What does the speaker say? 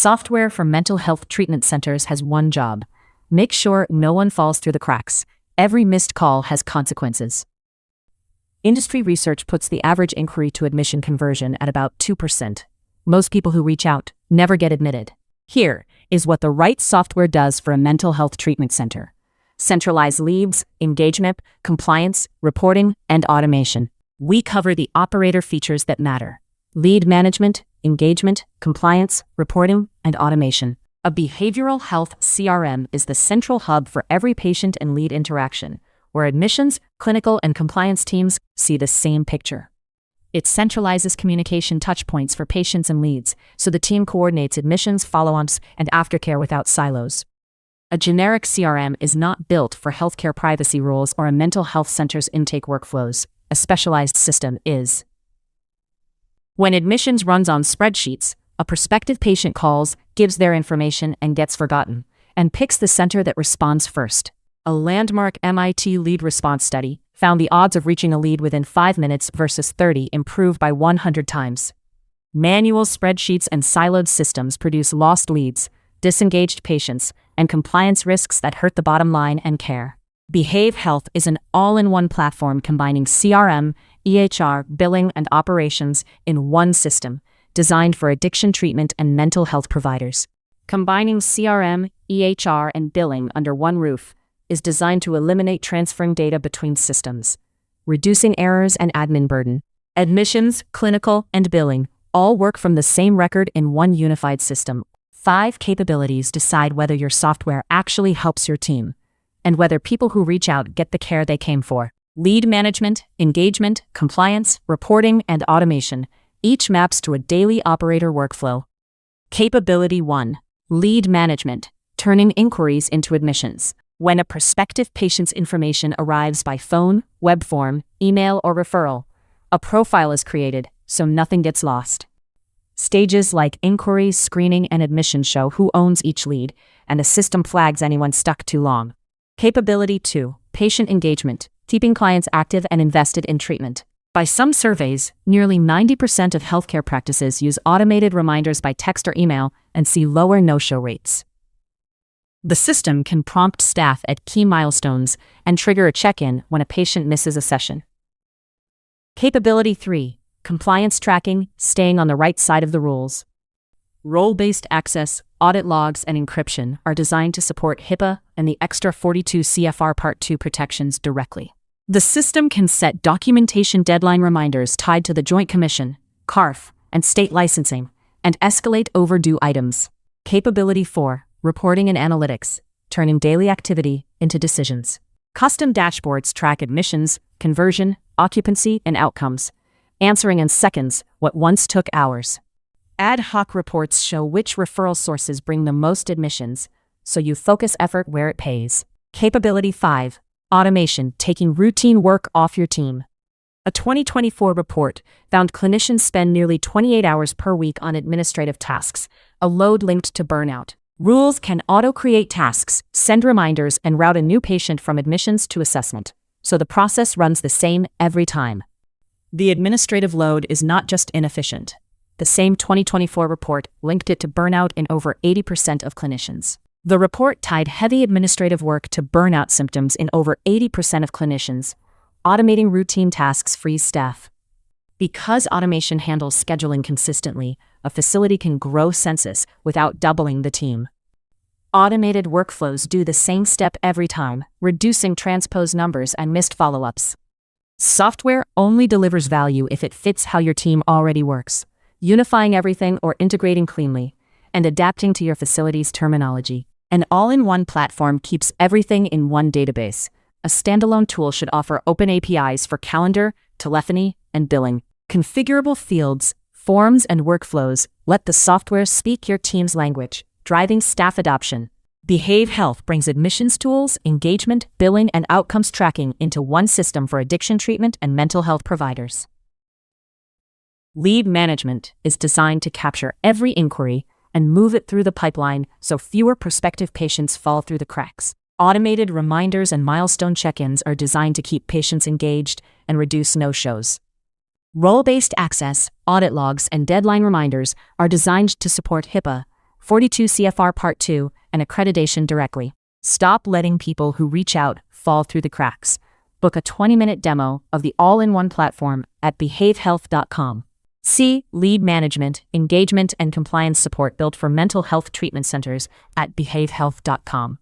Software for mental health treatment centers has one job: make sure no one falls through the cracks. Every missed call has consequences. Industry research puts the average inquiry to admission conversion at about 2%. Most people who reach out never get admitted. Here is what the right software does for a mental health treatment center: centralize leads, engagement, compliance, reporting, and automation. We cover the operator features that matter: lead management, engagement, compliance, reporting, and automation. A behavioral health CRM is the central hub for every patient and lead interaction, where admissions, clinical, and compliance teams see the same picture. It centralizes communication touchpoints for patients and leads, so the team coordinates admissions, follow-ups, and aftercare without silos. A generic CRM is not built for healthcare privacy rules or a mental health center's intake workflows. A specialized system is. When admissions runs on Spreadsheets, a prospective patient calls, gives their information, and gets forgotten, and picks the center that responds first. A landmark MIT lead response study found the odds of reaching a lead within 5 minutes versus 30 improve by 100 times. Manual spreadsheets and siloed systems produce lost leads, disengaged patients, and compliance risks that hurt the bottom line and care. Behave Health is an all-in-one platform combining CRM, EHR, billing, and operations in one system, designed for addiction treatment and mental health providers. Combining CRM, EHR, and billing under one roof is designed to eliminate transferring data between systems, reducing errors and admin burden. Admissions, clinical, and billing all work from the same record in one unified system. 5 capabilities decide whether your software actually helps your team, and whether people who reach out get the care they came for. Lead management, engagement, compliance, reporting, and automation each maps to a daily operator workflow. Capability 1. Lead management, turning inquiries into admissions. When a prospective patient's information arrives by phone, web form, email, or referral, a profile is created so nothing gets lost. Stages like inquiry, screening, and admission show who owns each lead, and the system flags anyone stuck too long. Capability 2. Patient engagement, keeping clients active and invested in treatment. By some surveys, nearly 90% of healthcare practices use automated reminders by text or email and see lower no-show rates. The system can prompt staff at key milestones and trigger a check-in when a patient misses a session. Capability 3. Compliance tracking, staying on the right side of the rules. Role-based access, audit logs, and encryption are designed to support HIPAA and the extra 42 CFR Part 2 protections directly. The system can set documentation deadline reminders tied to the Joint Commission, CARF, and state licensing, and escalate overdue items. Capability 4. Reporting and analytics, turning daily activity into decisions. Custom dashboards track admissions, conversion, occupancy, and outcomes, answering in seconds what once took hours. Ad hoc reports show which referral sources bring the most admissions, so you focus effort where it pays. Capability 5. Automation, taking routine work off your team. A 2024 report found clinicians spend nearly 28 hours per week on administrative tasks, a load linked to burnout. Rules can auto-create tasks, send reminders, and route a new patient from admissions to assessment, so the process runs the same every time. The administrative load is not just inefficient. The same 2024 report linked it to burnout in over 80% of clinicians. The report tied heavy administrative work to burnout symptoms in over 80% of clinicians. Automating routine tasks frees staff. Because automation handles scheduling consistently, a facility can grow census without doubling the team. Automated workflows do the same step every time, reducing transposed numbers and missed follow-ups. Software only delivers value if it fits how your team already works, unifying everything or integrating cleanly, and adapting to your facility's terminology. An all-in-one platform keeps everything in one database. A standalone tool should offer open APIs for calendar, telephony, and billing. Configurable fields, forms, and workflows let the software speak your team's language, driving staff adoption. Behave Health brings admissions tools, engagement, billing, and outcomes tracking into one system for addiction treatment and mental health providers. Lead management is designed to capture every inquiry and move it through the pipeline so fewer prospective patients fall through the cracks. Automated reminders and milestone check-ins are designed to keep patients engaged and reduce no-shows. Role-based access, audit logs, and deadline reminders are designed to support HIPAA, 42 CFR Part 2, and accreditation directly. Stop letting people who reach out fall through the cracks. Book a 20-minute demo of the all-in-one platform at behavehealth.com. See lead management, engagement, and compliance support built for mental health treatment centers at behavehealth.com.